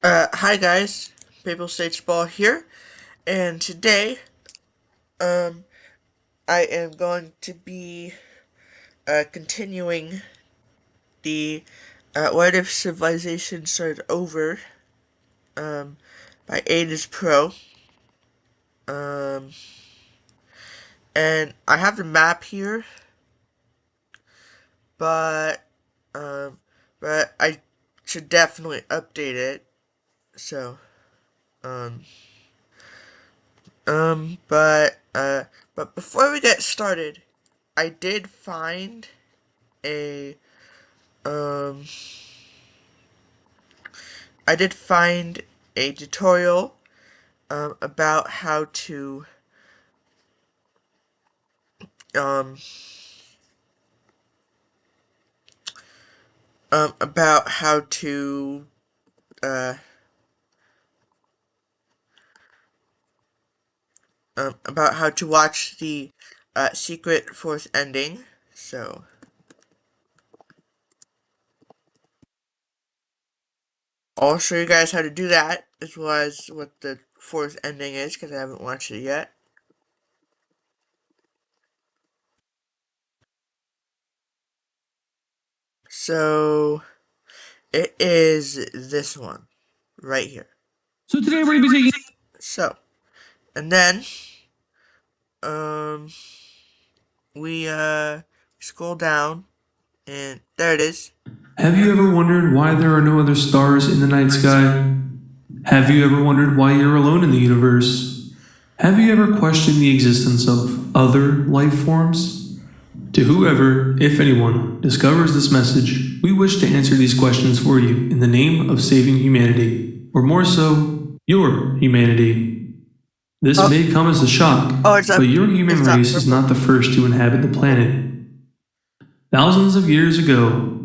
Hi guys, Papal Stage Ball here, and today, um, I am going to be, continuing the, What If Civilization Started Over, um, by Ada's Pro, um, and I have the map here, but, um, but I should definitely update it, so, um, um, but, uh, but before we get started, I did find a um I did find a tutorial about how to um about how to uh about how to watch the secret fourth ending. So I'll show you guys how to do that, as well as what the fourth ending is, because I haven't watched it yet. So it is this one right here. So today we're going to be taking. So, and then um we scroll down, and there it is. Have you ever wondered why there are no other stars in the night sky? Have you ever wondered why you're alone in the universe? Have you ever questioned the existence of other life forms? To whoever, if anyone, discovers this message, we wish to answer these questions for you in the name of saving humanity, or more so, your humanity. This may come as a shock, but your human race is not the first to inhabit the planet. Thousands of years ago,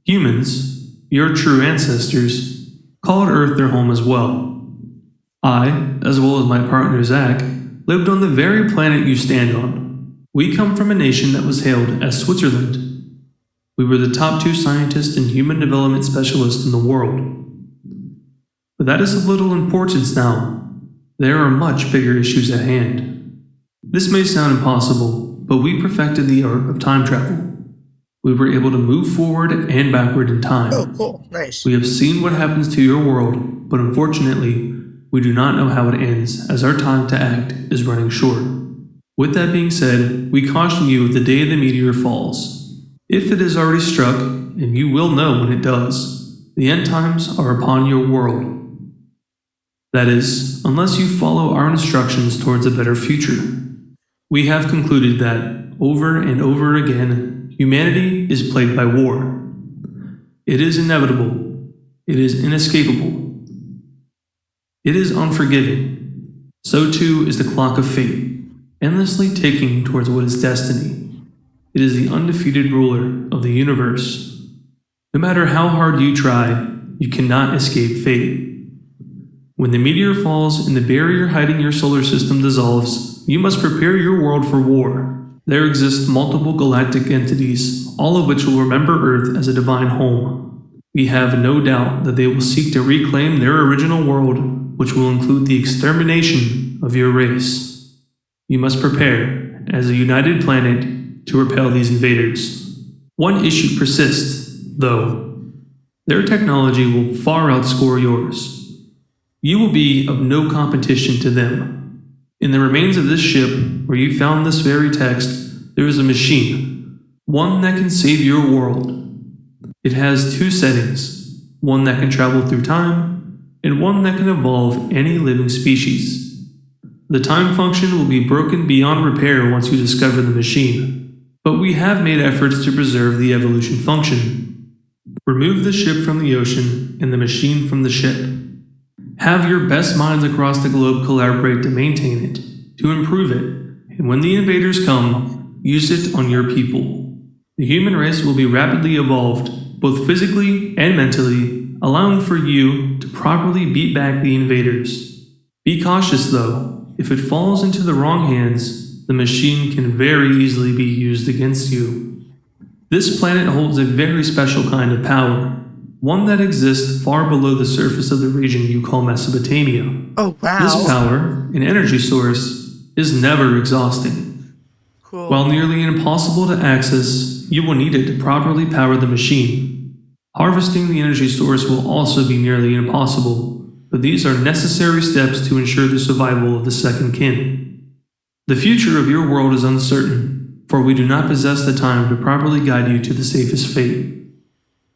humans, your true ancestors, called Earth their home as well. I, as well as my partner Zach, lived on the very planet you stand on. We come from a nation that was hailed as Switzerland. We were the top 2 scientists and human development specialists in the world. But that is of little importance now. There are much bigger issues at hand. This may sound impossible, but we perfected the art of time travel. We were able to move forward and backward in time. Oh, cool. Nice. We have seen what happens to your world, but unfortunately, we do not know how it ends, as our time to act is running short. With that being said, we caution you the day the meteor falls. If it has already struck, and you will know when it does, the end times are upon your world. That is, unless you follow our instructions towards a better future. We have concluded that, over and over again, humanity is plagued by war. It is inevitable. It is inescapable. It is unforgiving. So too is the clock of fate, endlessly ticking towards what is destiny. It is the undefeated ruler of the universe. No matter how hard you try, you cannot escape fate. When the meteor falls and the barrier hiding your solar system dissolves, you must prepare your world for war. There exist multiple galactic entities, all of which will remember Earth as a divine home. We have no doubt that they will seek to reclaim their original world, which will include the extermination of your race. You must prepare, as a united planet, to repel these invaders. One issue persists, though. Their technology will far outscore yours. You will be of no competition to them. In the remains of this ship, where you found this very text, there is a machine, one that can save your world. It has 2 settings, one that can travel through time, and one that can evolve any living species. The time function will be broken beyond repair once you discover the machine, but we have made efforts to preserve the evolution function. Remove the ship from the ocean and the machine from the ship. Have your best minds across the globe collaborate to maintain it, to improve it, and when the invaders come, use it on your people. The human race will be rapidly evolved, both physically and mentally, allowing for you to properly beat back the invaders. Be cautious though, if it falls into the wrong hands, the machine can very easily be used against you. This planet holds a very special kind of power. one that exists far below the surface of the region you call Mesopotamia. Oh, This wow. power, an energy source, is never exhausting. Cool. While nearly impossible to access, you will need it to properly power the machine. Harvesting the energy source will also be nearly impossible, but these are necessary steps to ensure the survival of the second kin. The future of your world is uncertain, for we do not possess the time to properly guide you to the safest fate.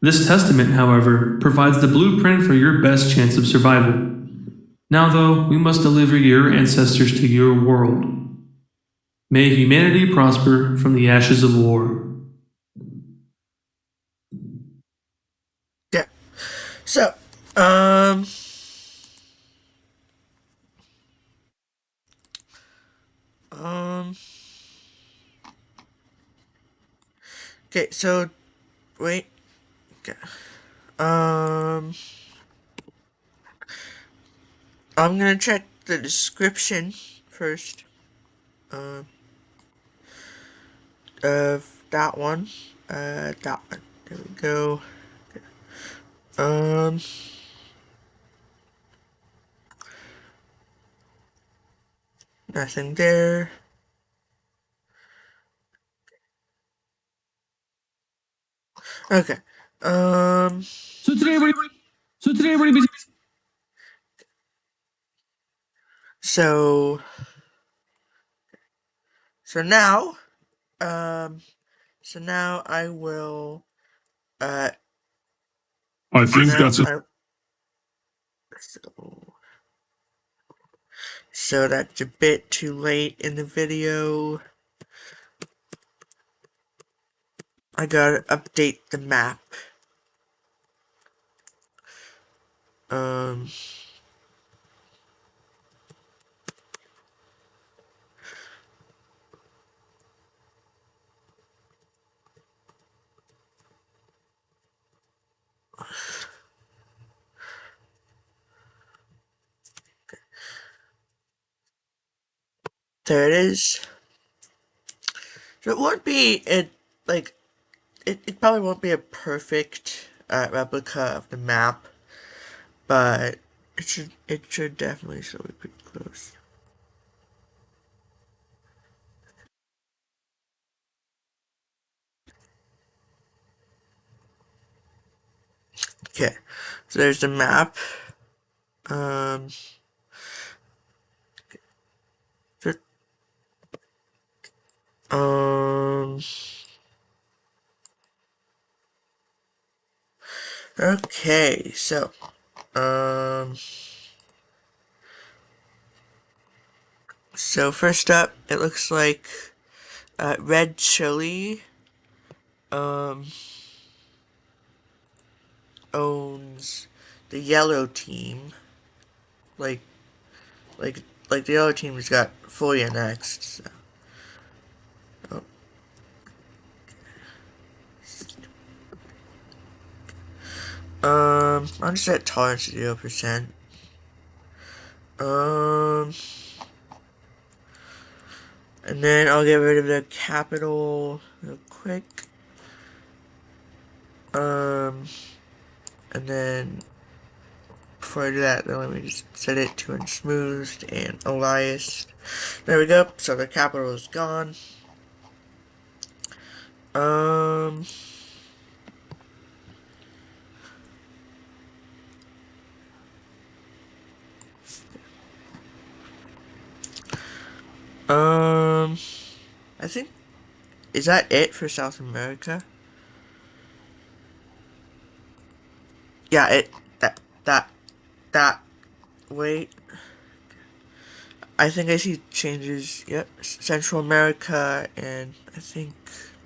This testament, however, provides the blueprint for your best chance of survival. Now, though, we must deliver your ancestors to your world. May humanity prosper from the ashes of war. Yeah. So, um, um, okay, so, wait. Okay. Um, I'm gonna check the description first, uh, of that one. That one. There we go. Um, nothing there. Okay. Um, So today, everybody, so today, everybody, so, so now, um, so now I will, uh, I so think now that's it. so, so that's a bit too late in the video. I gotta update the map. Um, there it is. So it won't be like it probably won't be a perfect replica of the map, but it should definitely still be pretty close. Okay, so there's the map. Um, so- um, okay, um, so first up, it looks like red chili um owns the yellow team. Like like like the yellow team has got fully annexed. So. I'll just set tolerance to 0%. Um, and then I'll get rid of the capital real quick. Um, and then before I do that, then let me just set it to unsmoothed and aliased. There we go. So the capital is gone. Um, um, I think, is that it for South America? Yeah, that, wait. I think I see changes. Yep, Central America, and I think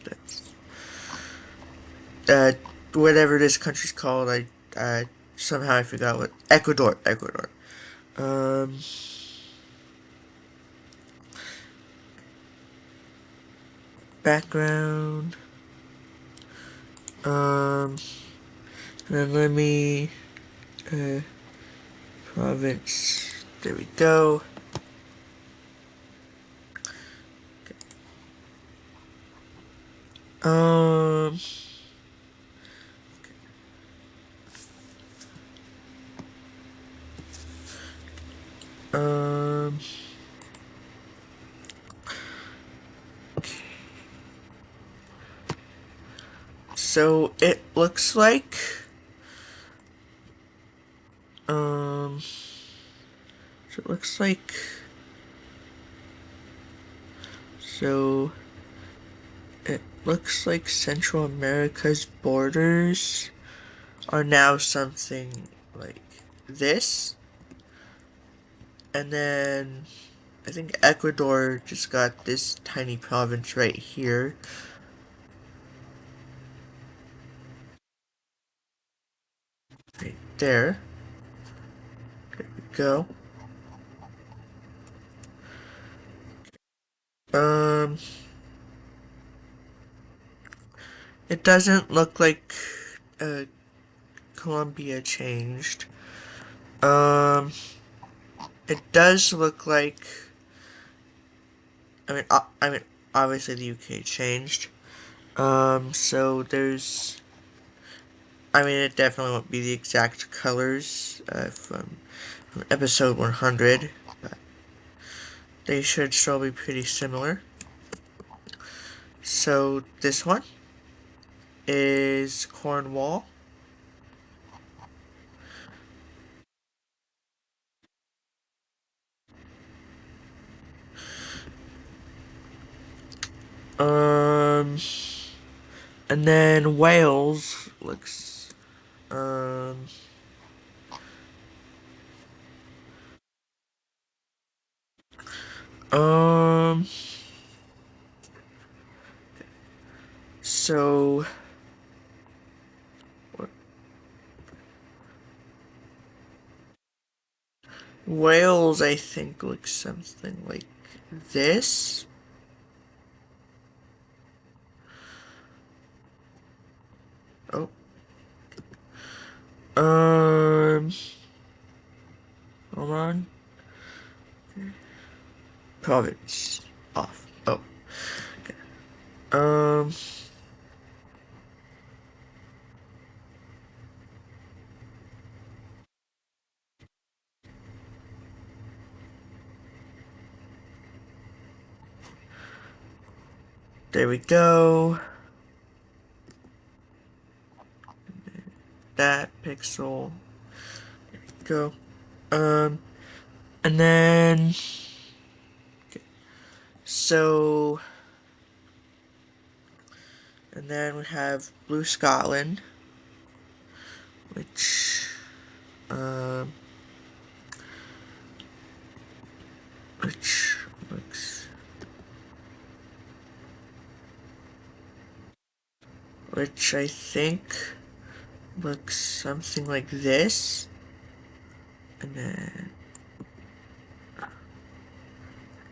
that's uh, whatever this country's called. Somehow I forgot what Ecuador. Ecuador. Um, background. Um, then let me uh, province. There we go. Um, So it looks like um so it looks like so it looks like Central America's borders are now something like this. And then I think Ecuador just got this tiny province right here. Right there. There we go. Um, it doesn't look like uh, Colombia changed. Um, it does look like. I mean, obviously the UK changed. So there's. I mean, it definitely won't be the exact colors from episode 100. But they should still be pretty similar. So this one is Cornwall. Um, and then Wales looks. Um, um. So Wales, I think, looks something like this. Oh. Um. Hold on. Province off. Oh. Um. There we go. That pixel. Go. Um. And then. So. And then we have Blue Scotland, which. Um. Which looks. Which I think looks something like this. And then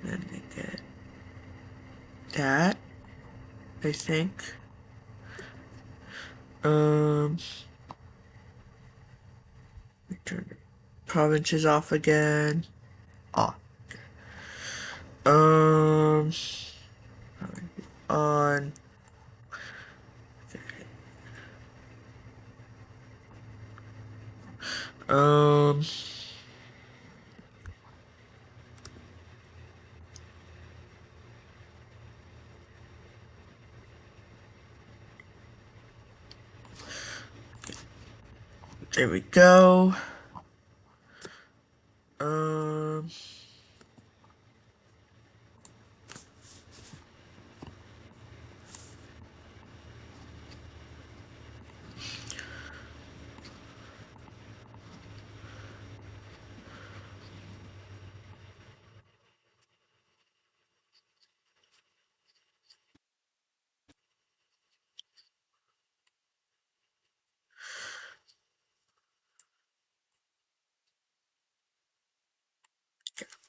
they get that, I think. Um, we turn the provinces off again. Off. Um, on. Um, there we go. Um,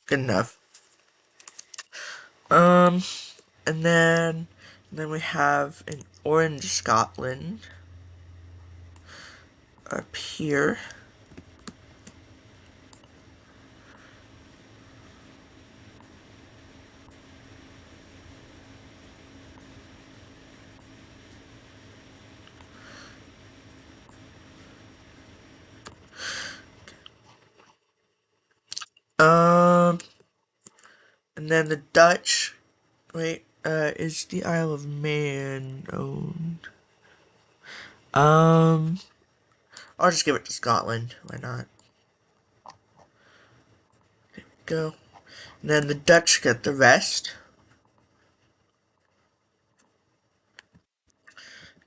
good enough. Um, and then we have an orange Scotland up here. Um, and then the Dutch, wait, is the Isle of Man owned? Um, I'll just give it to Scotland. Why not? Go. And then the Dutch get the rest.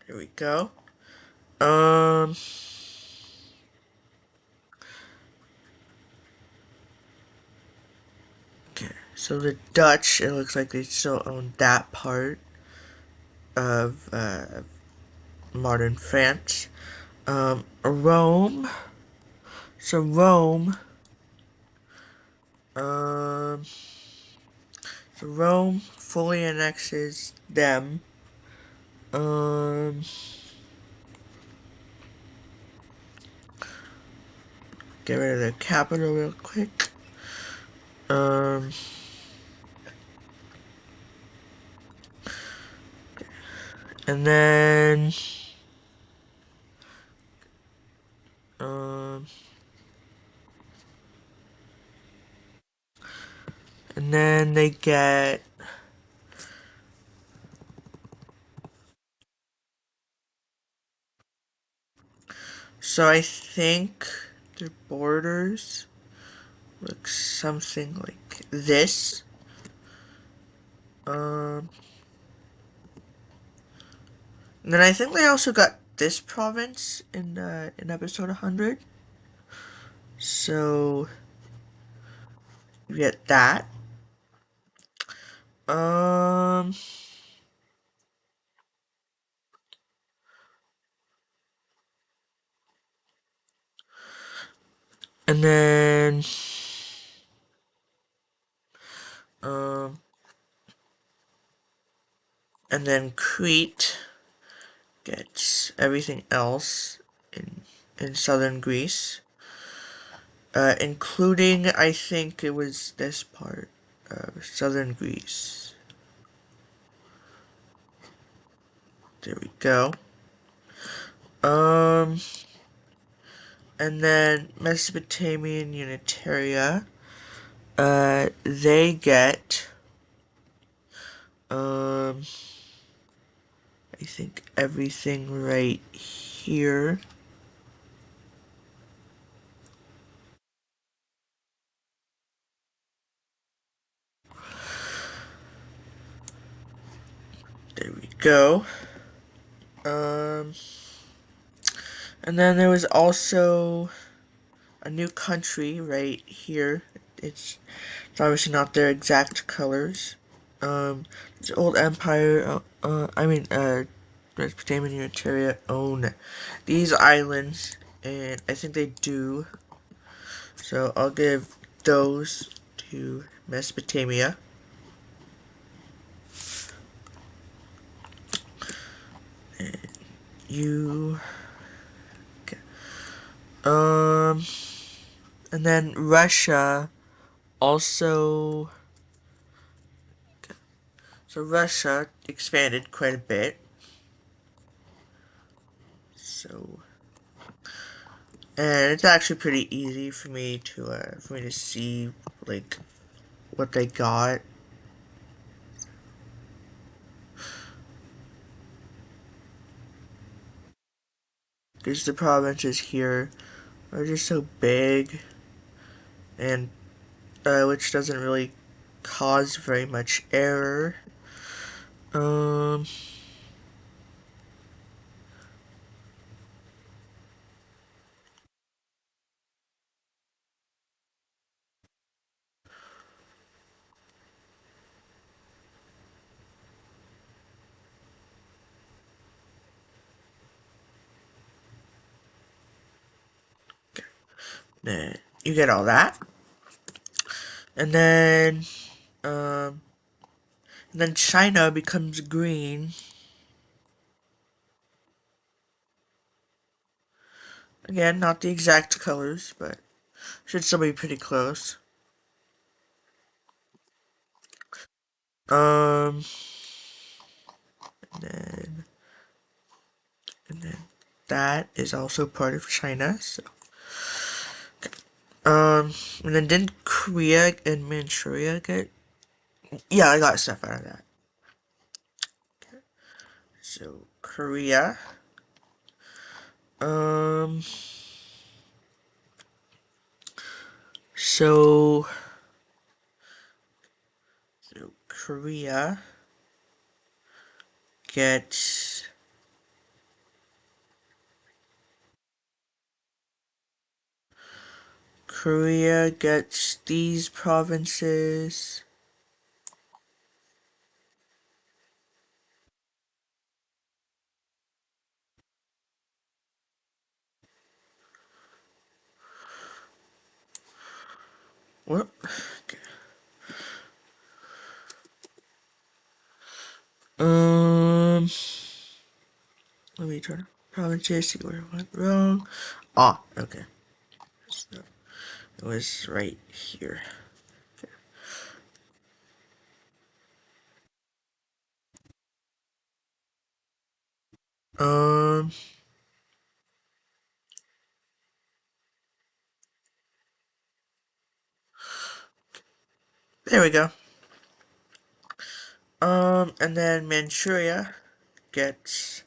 Here we go. Um, okay. So the Dutch, it looks like they still own that part of modern France. Rome. So Rome. Um, so Rome fully annexes them. Um, get rid of the capital real quick. Um, and then um, and then they get. So I think their borders look something like this. Um, and then I think they also got this province in episode 100. So you get that. Um, and then um, and then Crete gets everything else in in southern Greece, including I think it was this part of southern Greece. There we go. Um, and then Mesopotamian Unitaria, they get um, I think everything right here. There we go. Um, and then there was also a new country right here. It's it's obviously not their exact colors. The old empire. Mesopotamian and Eritrea own these islands, and I think they do. So I'll give those to Mesopotamia. You. Okay. Um, and then Russia also. So Russia expanded quite a bit. So, and it's actually pretty easy for me to see like what they got. Because the provinces here are just so big, and which doesn't really cause very much error. Um, then you get all that, and um, then China becomes green. Again, not the exact colors, but should still be pretty close. Um, and then and then that is also part of China. So, and then didn't Korea and Manchuria get? Yeah, I got stuff out of that. So Korea, Um, so, so gets Korea gets these provinces. What? Okay. Um, let me turn provinces, see where I went wrong. Ah, okay. So it was right here. Um, there we go. And then Manchuria gets,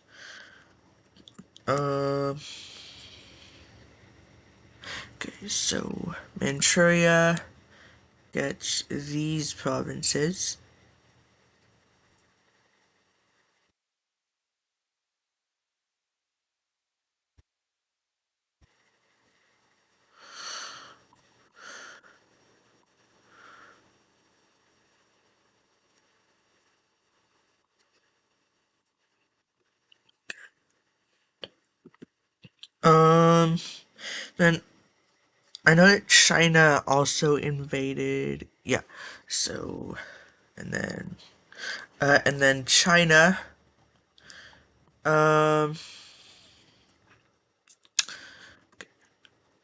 um, okay, so Manchuria gets these provinces. Um, then I know that China also invaded. Yeah, so and then China. Um,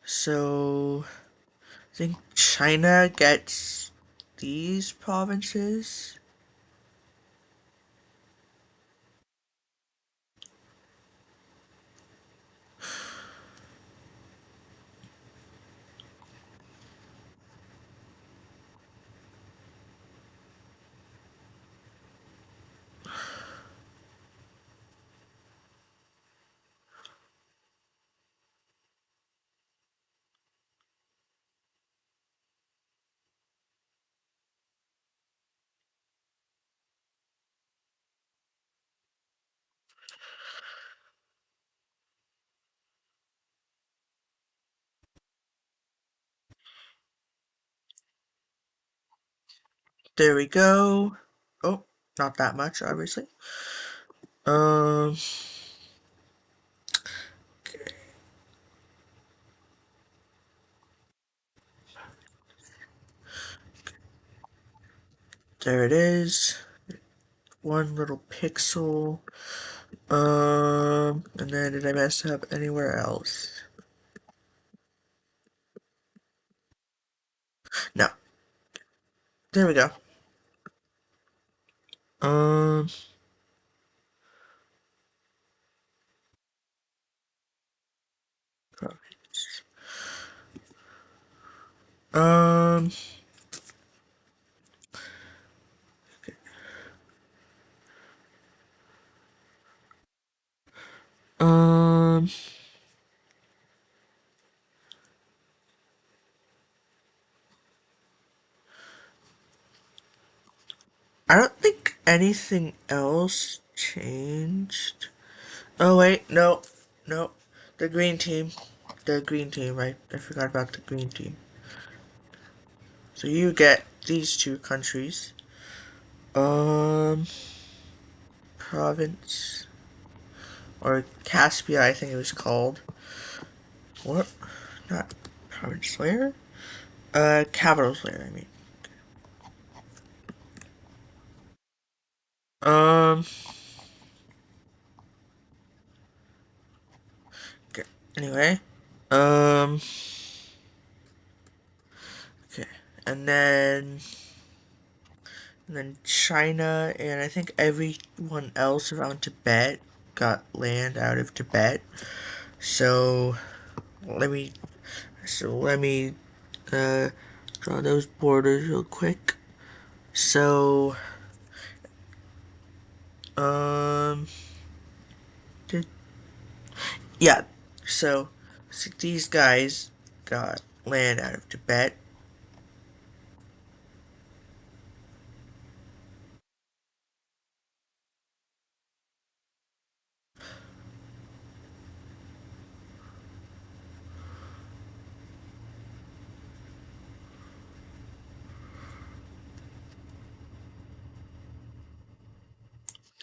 so I think China gets these provinces. There we go. Oh, not that much, obviously. Um, there it is. One little pixel. And then did I mess up anywhere else? No. There we go. Um, um, um, I don't think anything else changed. Oh wait, no, no. The green team. The green team, right? I forgot about the green team. So you get these two countries. Um, province or Caspia, I think it was called. What? Not province layer. Capital layer. I mean. Um. Okay. Anyway. Um. Okay. And then China and I think everyone else around Tibet got land out of Tibet. So let me let me uh, draw those borders real quick. So um did, yeah, So, see, these guys got land out of Tibet.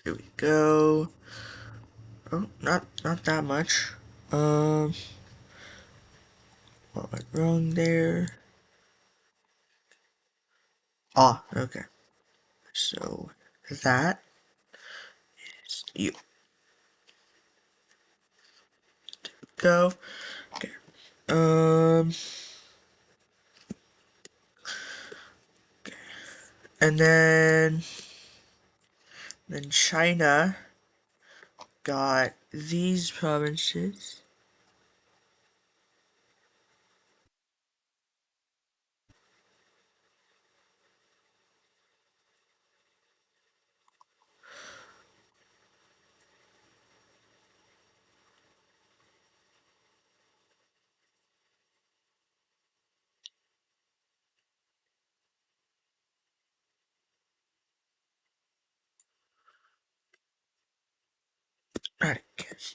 Here we go. Oh, not that much. Um, what went wrong there? Ah, okay. So that is you go. Okay. Um, and then China got these provinces. I guess.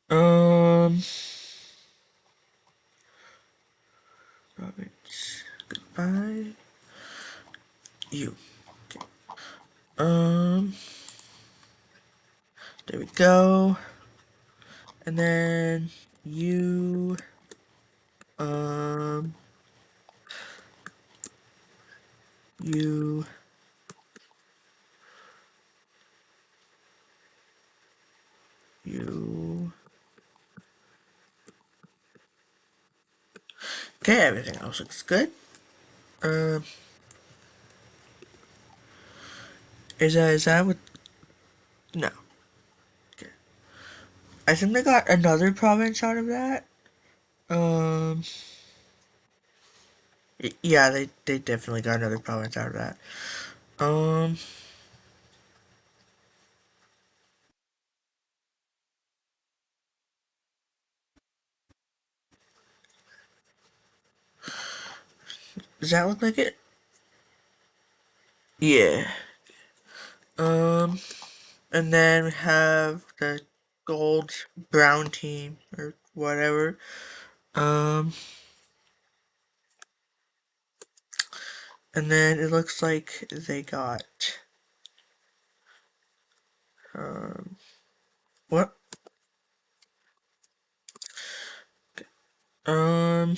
Um, province. Goodbye. You. Um, there we go. And then you. Um, you. You. Okay, everything else looks good. Um, is that what? No. Okay. I think they got another province out of that. Um, yeah, they definitely got another province out of that. Um, does that look like it? Yeah. Um, and then we have the gold brown team or whatever. Um, and then it looks like they got um what? Um,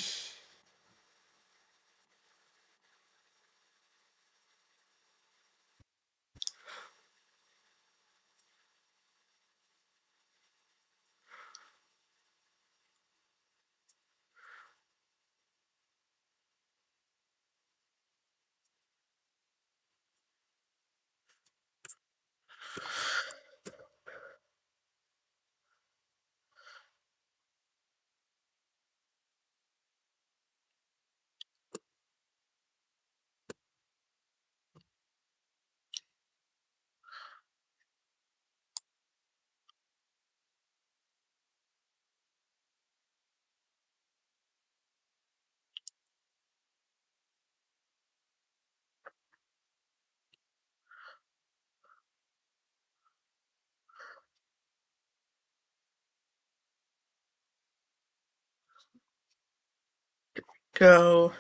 go.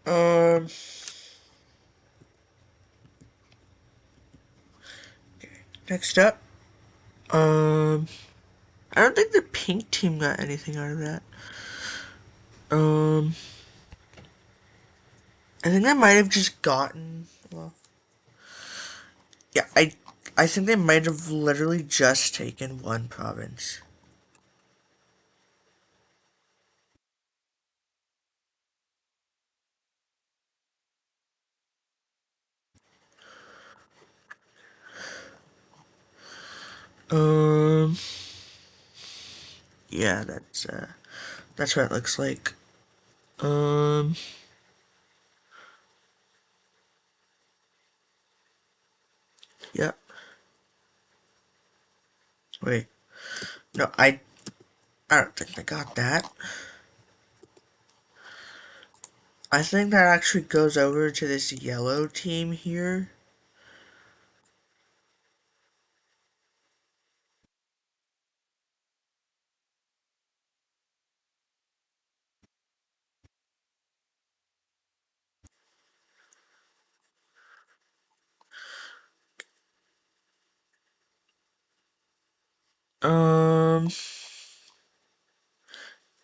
Um, next up. Um, I don't think the pink team got anything out of that. Um, I think they might have just gotten. Well, yeah, I think they might have literally just taken one province. Um, yeah, that's what it looks like. Um, yep. Wait. No, I don't think I got that. I think that actually goes over to this yellow team here. Um,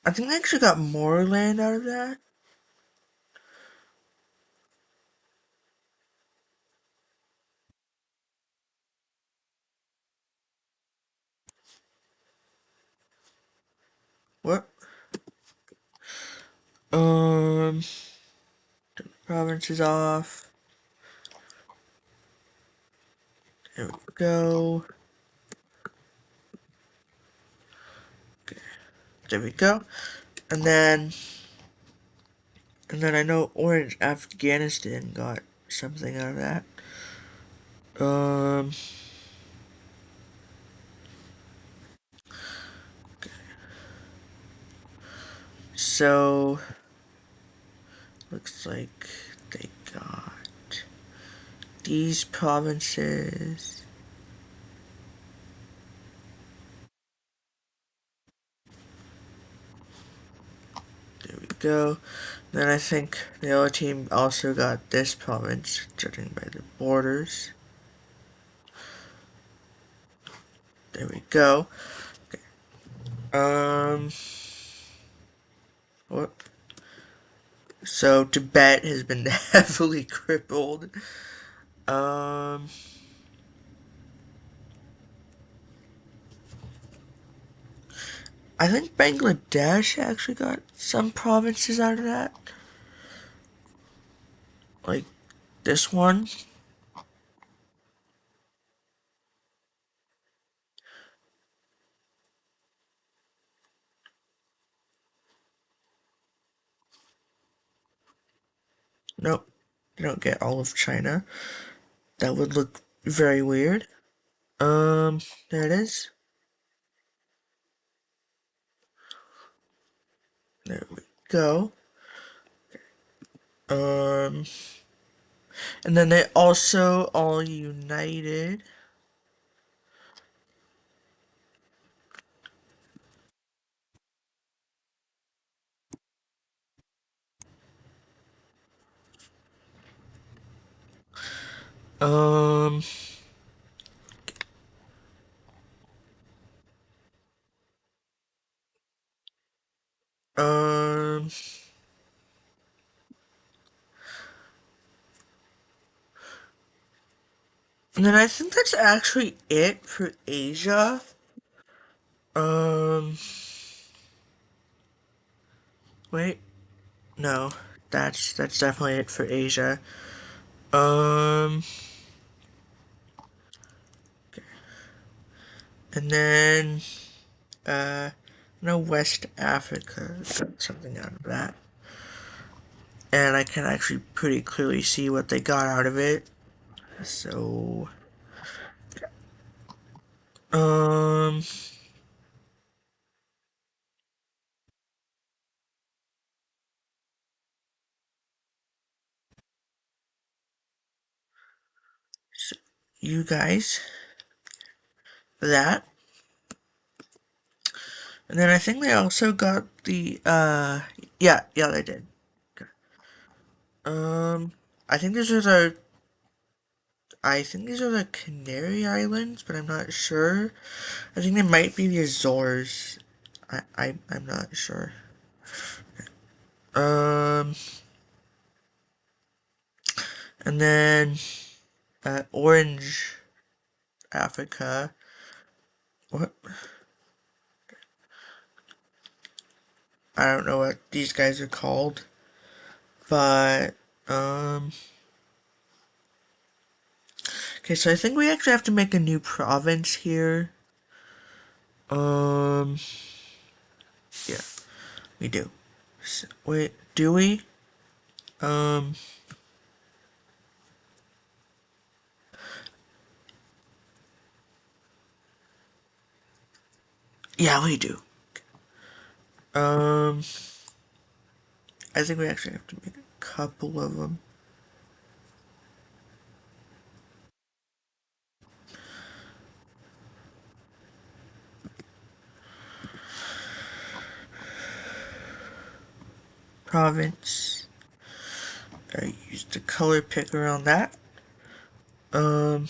I think I actually got more land out of that. What? Um, province is off. There we go. There we go. And then, and then I know Orange Afghanistan got something out of that. Um, so looks like they got these provinces. There we go. Then I think the other team also got this province, judging by the borders. There we go. Um, what? So Tibet has been heavily crippled. Um, I think Bangladesh actually got some provinces out of that. Like this one. Nope. You don't get all of China. That would look very weird. There it is. There we go. Um, and then they also all united. Um, um, and then I think that's actually it for Asia. Um, wait, no, that's definitely it for Asia. Um, and then no West Africa got something out of that, and I can actually pretty clearly see what they got out of it. So, um, so you guys that, and then I think they also got the yeah they did. Um, I think these are the I think these are the Canary Islands, but I'm not sure. I think they might be the Azores. I'm not sure. Um, and then Orange Africa. What? I don't know what these guys are called, but um. Okay, so I think we actually have to make a new province here. Um, yeah, we do. Wait, do we? Um, Yeah, we do. Um, I think we actually have to make a couple of them. Province. I used the color picker on that. Um,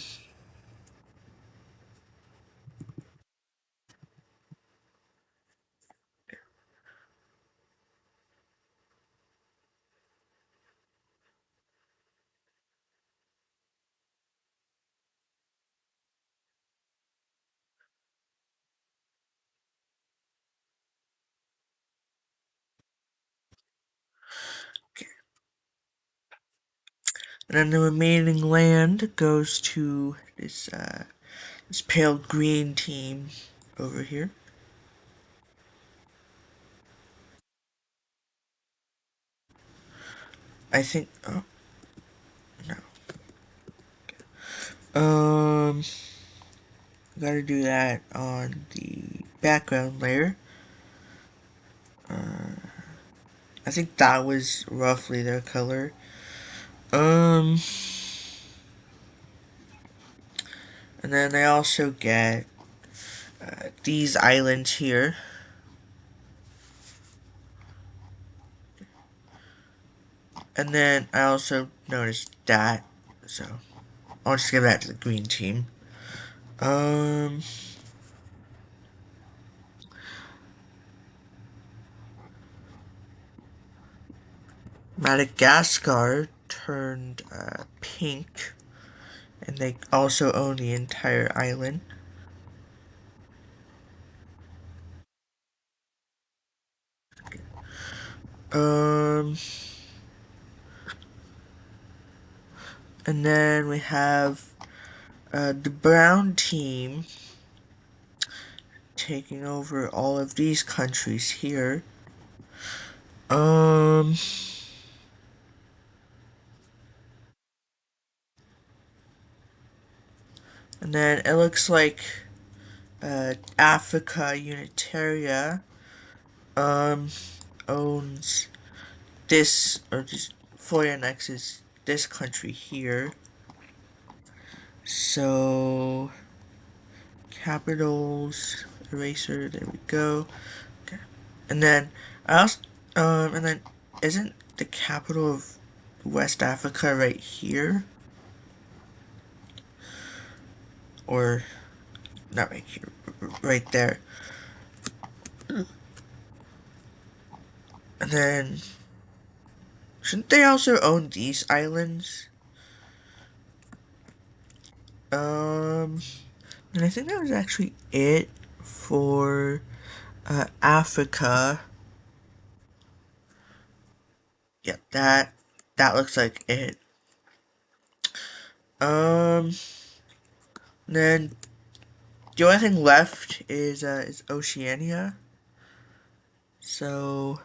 and then the remaining land goes to this pale green team over here. I think. Oh no. Gotta do that on the background layer. I think that was roughly their color. Um, and then I also get these islands here. And then I also noticed that, so I'll just give that to the green team. Um, Madagascar turned pink, and they also own the entire island. Um, and then we have the brown team taking over all of these countries here. Um, and then it looks like Africa Unitaria um owns this, or just fully annexes this country here. So capitals eraser, there we go. Okay. And then I also and then isn't the capital of West Africa right here? Or not right here, right there. And then shouldn't they also own these islands? Um and I think that was actually it for Africa. Yeah, that looks like it. Um, then the only thing left is Oceania. So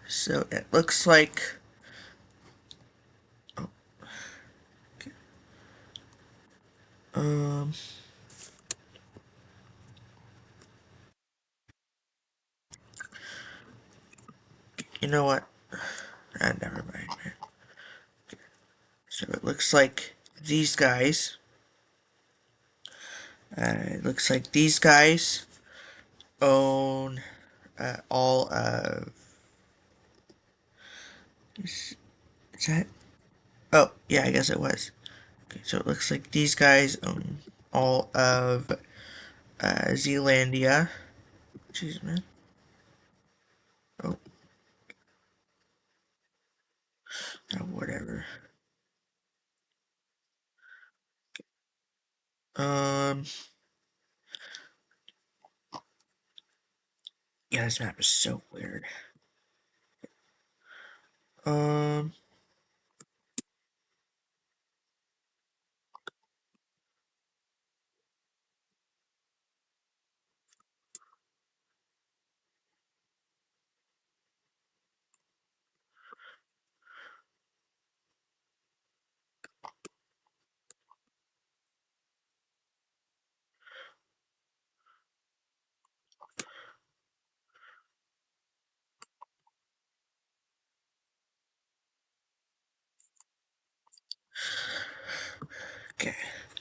so it looks like oh, um you know what? Never mind. So it looks like these guys. It looks like these guys own all of. Is that? Oh yeah, I guess it was. Okay, so it looks like these guys own all of Zealandia. Jeez, man. Oh, whatever. Um, yeah, this map is so weird. Um,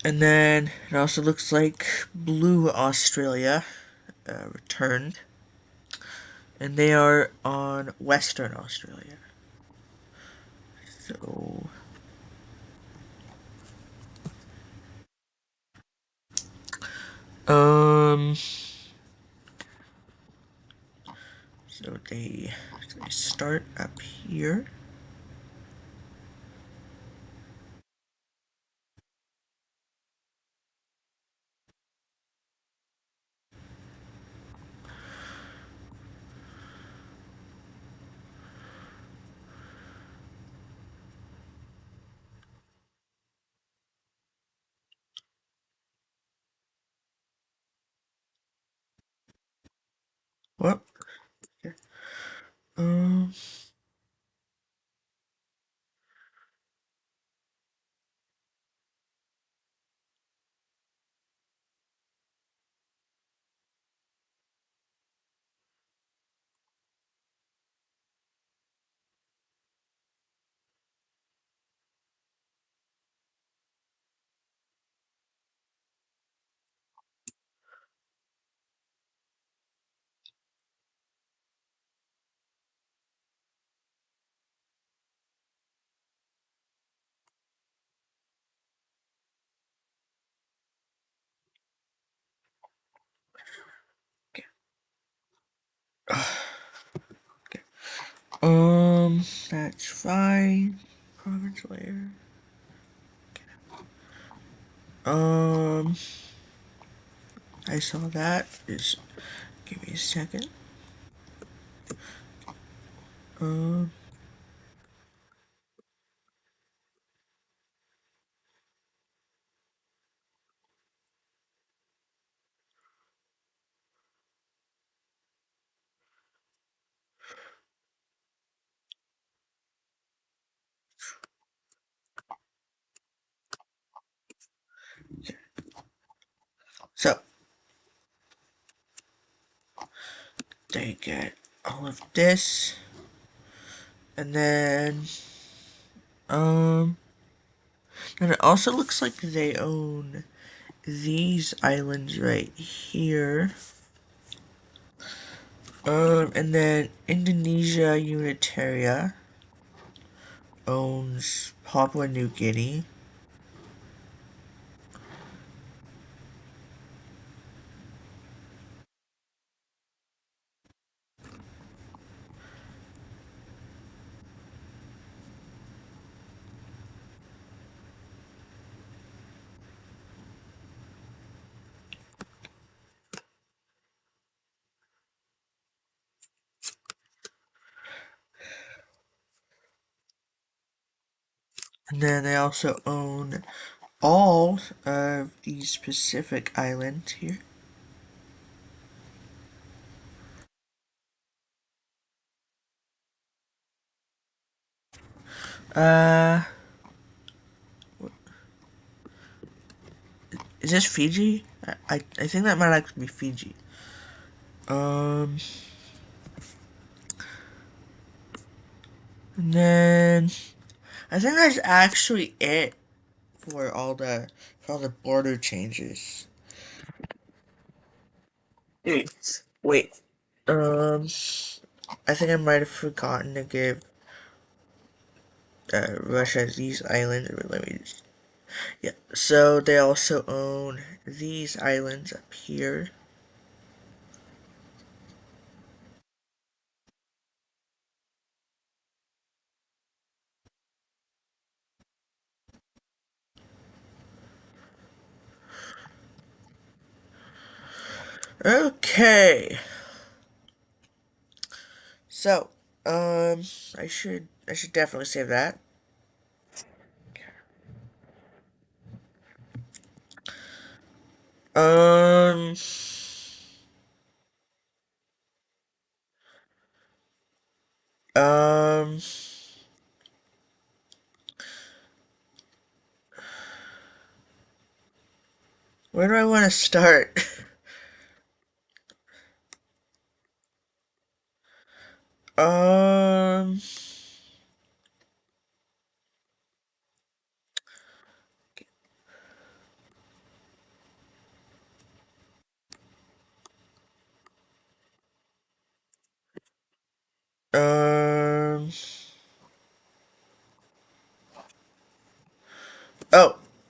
And then it also looks like Blue Australia returned, and they are on Western Australia. So, um, so they start up here. What? Um, that's fine. Province layer. Um, I saw that. Just give me a second. Um, so they get all of this, and then um, and it also looks like they own these islands right here. And then Indonesia Unitaria owns Papua New Guinea. And then they also own all of these Pacific islands here. Uh, is this Fiji? I think that might actually be Fiji. Um, and then I think that's actually it for all the border changes. Wait. Um, I think I might have forgotten to give Russia these islands. Let me just, yeah. So they also own these islands up here. Okay. So, I should definitely save that. Um, um, where do I want to start? um,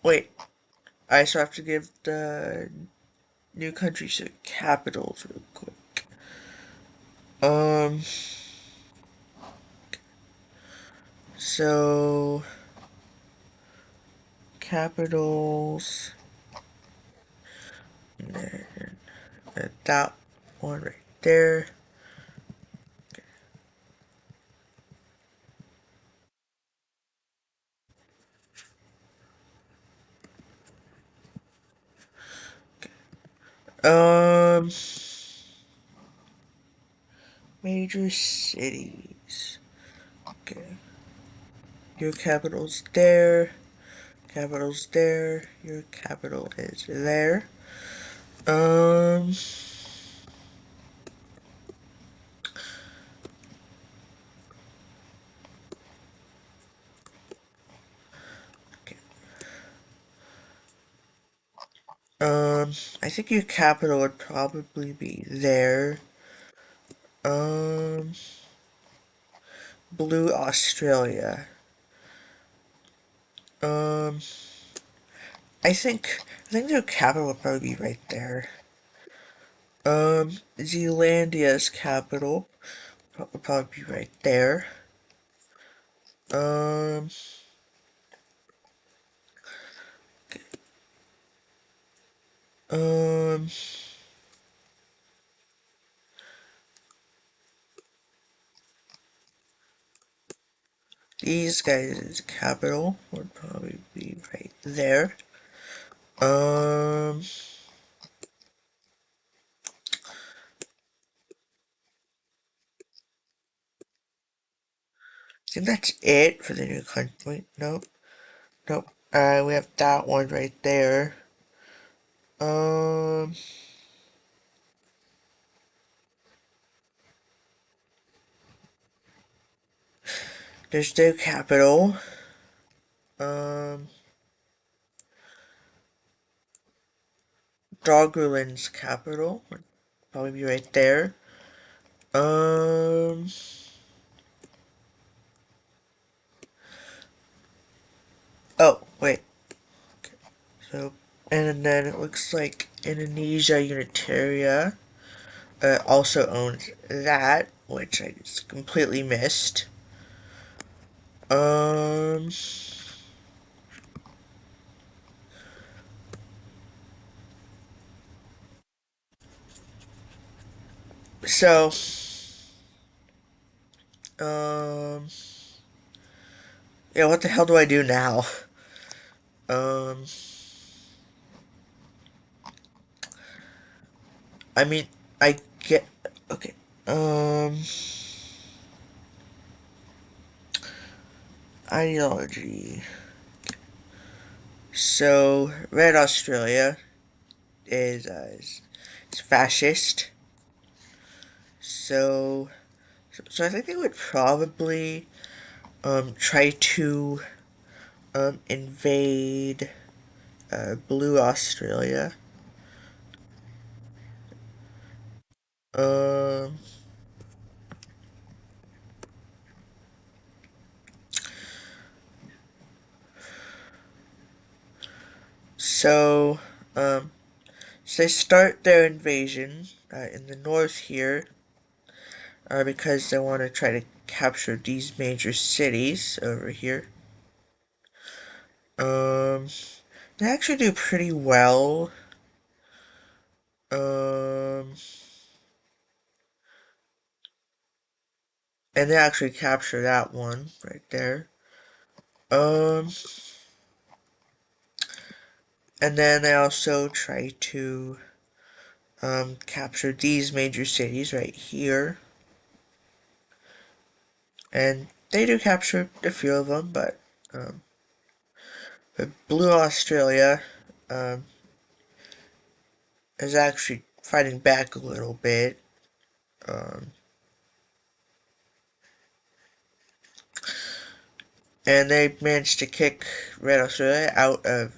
Wait, I still have to give the new countries the capitals real quick. Um, so capitals, that one right there. Um, major cities. Okay, your capital's there. Capital's there. Your capital is there. Um, okay. I think your capital would probably be there. Um, Blue Australia. Um, I think their capital would probably be right there. Zealandia's capital would probably be right there. Um, um, these guys' capital would probably be right there. I think that's it for the new country. Wait, nope, nope. We have that one right there. Um, there's their capital. Um, Doggerland's capital would probably be right there. Um, oh, wait. So, and then it looks like Indonesia Unitaria also owns that, which I just completely missed. Um, so, um, yeah, what the hell do I do now? Um, I mean, I get, okay, um, ideology. So, Red Australia is fascist. So, so I think they would probably try to invade Blue Australia. Um, so um, so they start their invasion in the north here because they want to try to capture these major cities over here. Um, they actually do pretty well. Um, and they actually capture that one right there. Um, and then they also try to capture these major cities right here. And they do capture a few of them, um, but Blue Australia um, is actually fighting back a little bit. Um, and they managed to kick Red Australia out of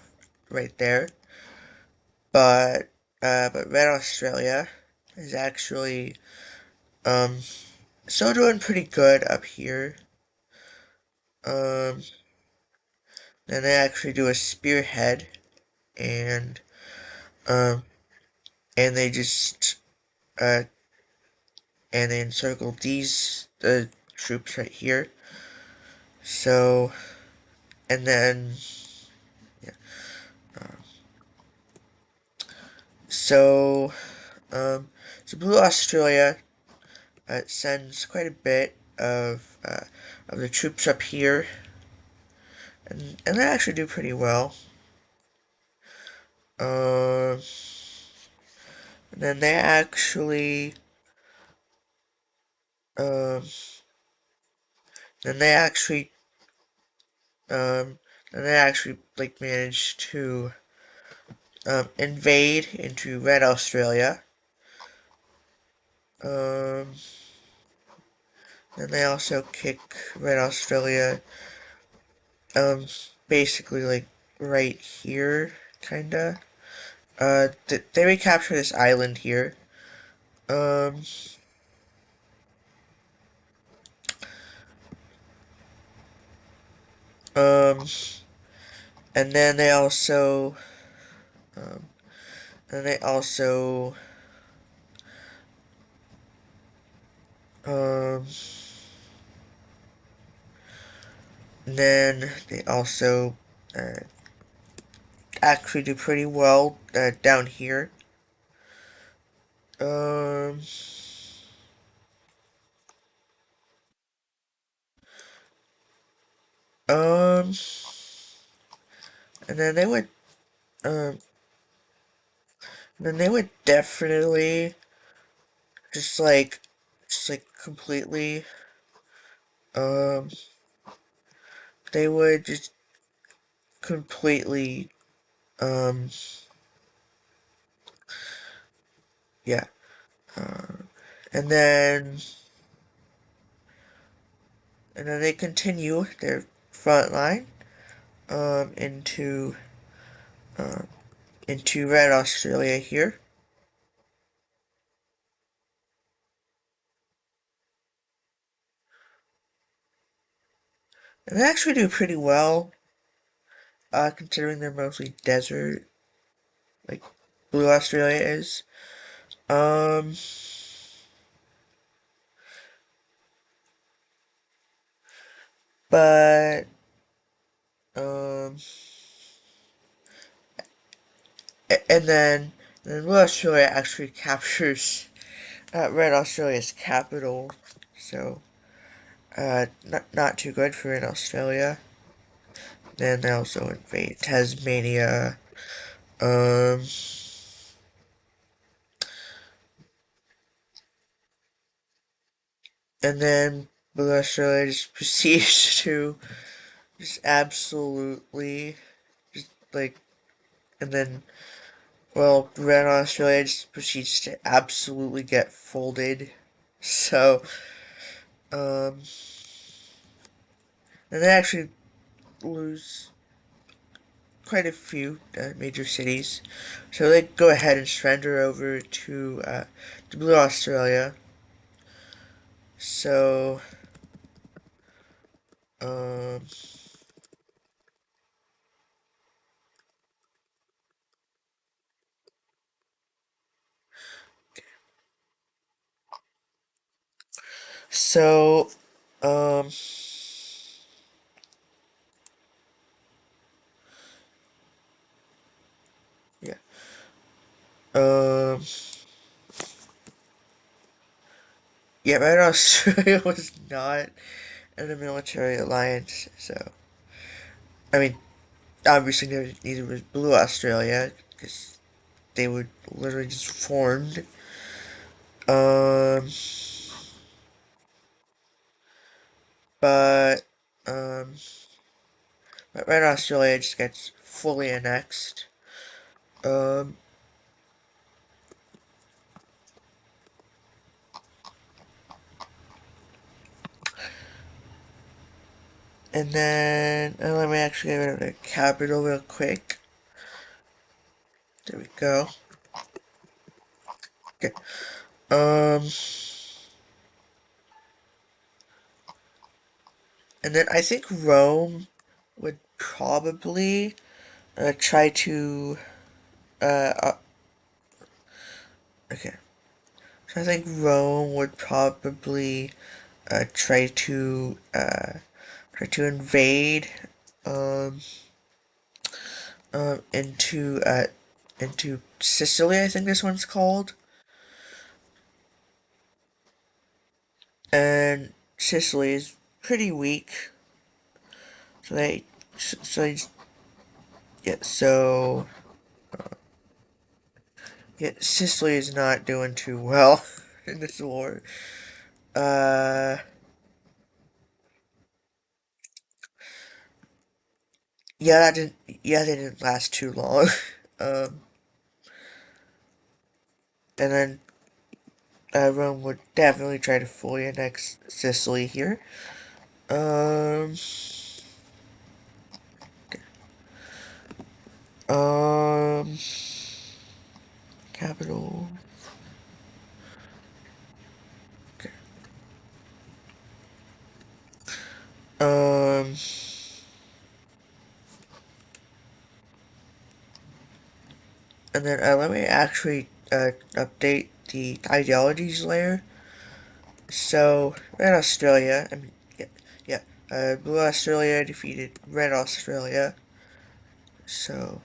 right there. But Red Australia is actually um, still doing pretty good up here. Um, Then they actually do a spearhead, and um, and they just uh, and they encircle these troops right here. So and then yeah, so um, so Blue Australia sends quite a bit of the troops up here, and they actually do pretty well. Um, and then they actually um, then they actually um, then they actually like managed to invade into Red Australia. Um, then they also kick Red Australia um, basically like right here, kinda. They recapture this island here. Um, um, and then they also, um, and they also, um, then they also actually do pretty well down here. Um, um, and then they would, um, then they would definitely just like, just like completely, um, they would just completely, um, yeah, and then they continue their front line um, into uh, into Red Australia here, and they actually do pretty well considering they're mostly desert, like Blue Australia is. Um, but um, and then Blue Australia actually captures Red Australia's capital, so not too good for Red Australia. Then they also invade Tasmania. Um, and then Blue Australia just proceeds to just absolutely just like, and then Red Australia just proceeds to absolutely get folded. So, um, and they actually lose quite a few major cities. So they go ahead and surrender over to Blue Australia. So, um, so, um, yeah, um, yeah, Red Australia was not in a military alliance. So, I mean, obviously neither was Blue Australia because they were literally just formed. Um, but um, but Red Australia just gets fully annexed. Um, and then let me actually get rid of the capital real quick. There we go. Okay. Um, and then I think Rome would probably try to uh, uh okay. So I think Rome would probably try to invade um into into Sicily. I think this one's called, and Sicily is pretty weak. So they yeah so yeah Sicily is not doing too well in this war. Uh yeah that didn't yeah they didn't last too long. um and then Rome would definitely try to fully annex Sicily here. Um um capital. Um and then let me actually update the ideologies layer. So, Red Australia, I mean, yeah, yeah, Blue Australia defeated Red Australia. So,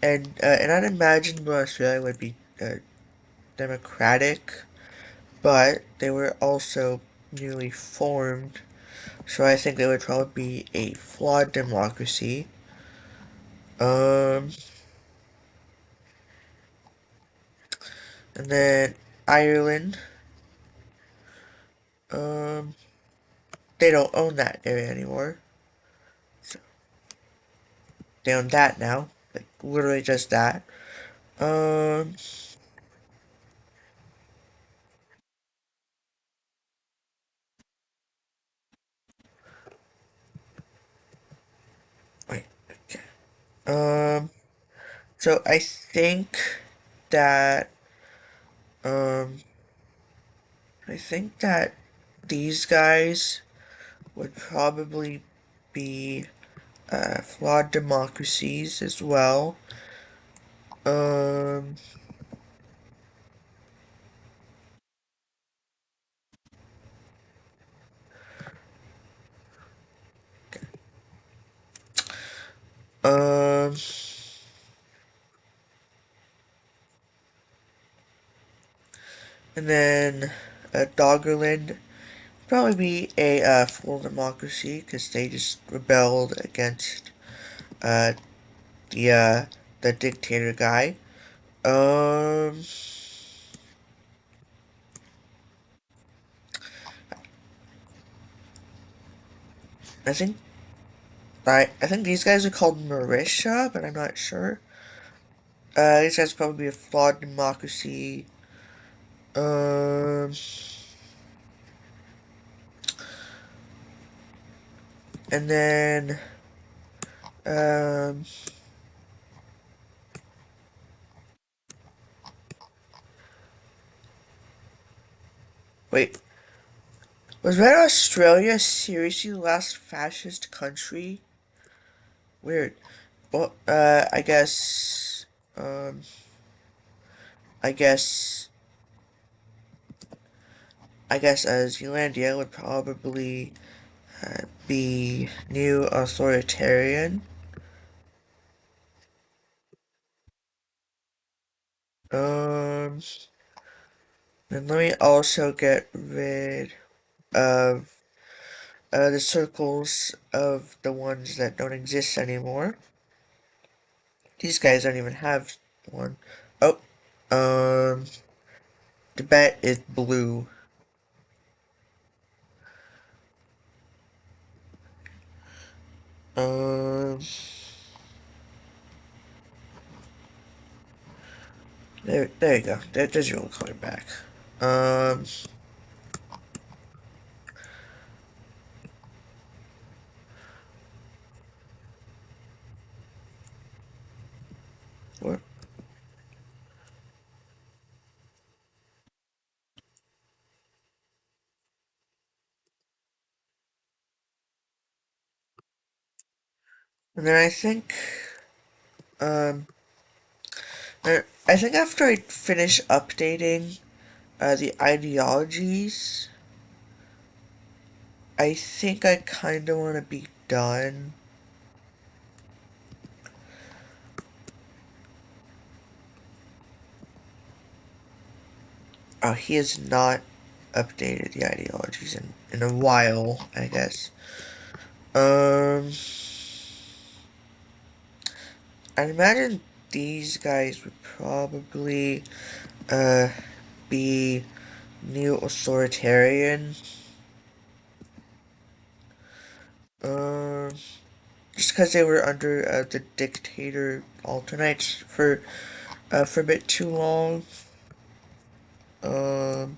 and I'd imagine Blue Australia would be democratic, but they were also newly formed, so I think they would probably be a flawed democracy. Um, and then Ireland, um, they don't own that area anymore. So they own that now, like literally just that. Um, wait, okay. Um, so that um I think that these guys would probably be flawed democracies as well. Um, um, and then Doggerland probably be a full democracy because they just rebelled against uh the uh the dictator guy. Um, I think I think these guys are called Marisha, but I'm not sure. These guys probably a flawed democracy. Um, and then um, wait, was Red Australia seriously the last fascist country? Weird. Well, um, I guess, Zealandia would probably be new authoritarian. Um, and let me also get rid of the circles of the ones that don't exist anymore. These guys don't even have one. Oh, um, Tibet is blue. Um, there you go. There's your coming back. Um, what? And then um, I think after I finish updating the ideologies, I think I kind of want to be done. He has not updated the ideologies in a while, I guess. Um, I imagine these guys would probably uh be neo-authoritarian. Um, just because they were under the dictator alternates for a bit too long. Um,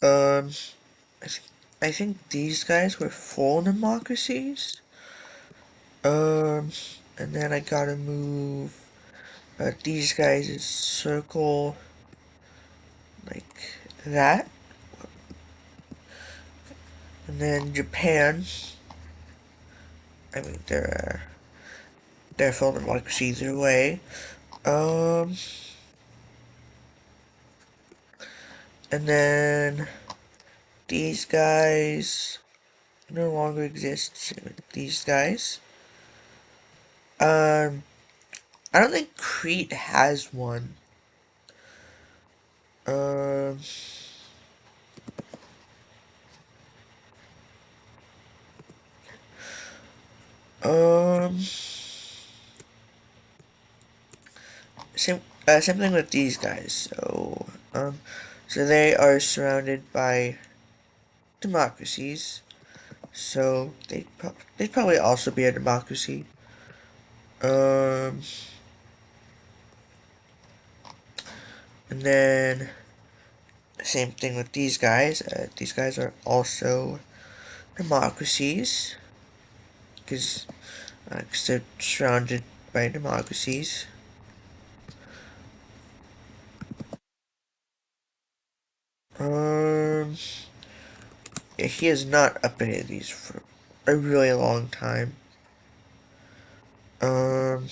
um, I, th- I think these guys were full democracies. Um, and then I gotta move these guys' circle like that. And then Japan, I mean, they're full democracy either way. Um, and then these guys no longer exist. These guys. Um, I don't think Crete has one. Um, um, same thing with these guys. So they are surrounded by democracies. So they'd probably also be a democracy. Um, and then same thing with these guys. These guys are also democracies because they're surrounded by democracies. Um, yeah, he has not updated these for a really long time. Um,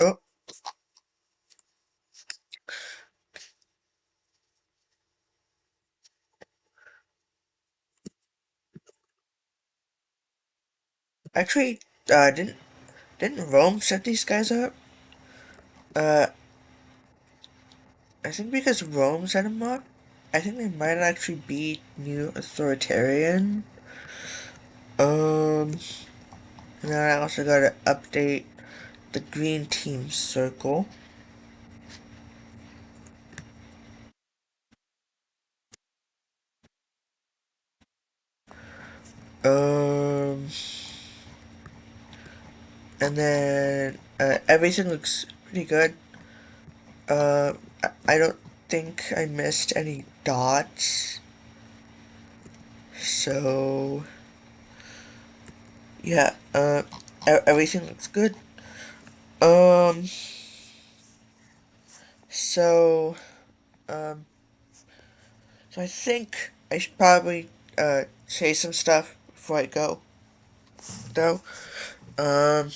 oh, actually, didn't Rome set these guys up? Uh, I think because Rome set them up, I think they might actually be new authoritarian. Um, and then I also gotta update the green team circle. Um, and then everything looks pretty good. I don't think I missed any dots. So yeah, everything looks good. Um, so, um, so I think I should probably, say some stuff before I go, though. Um,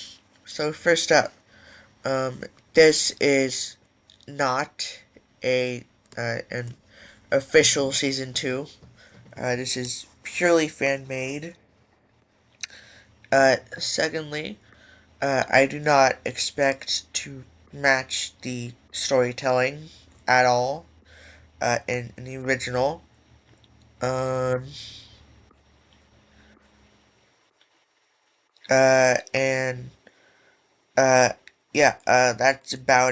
so first up, um, this is not an official season two. This is purely fan made. Secondly, I do not expect to match the storytelling at all in the original. Um, and uh, yeah, that's about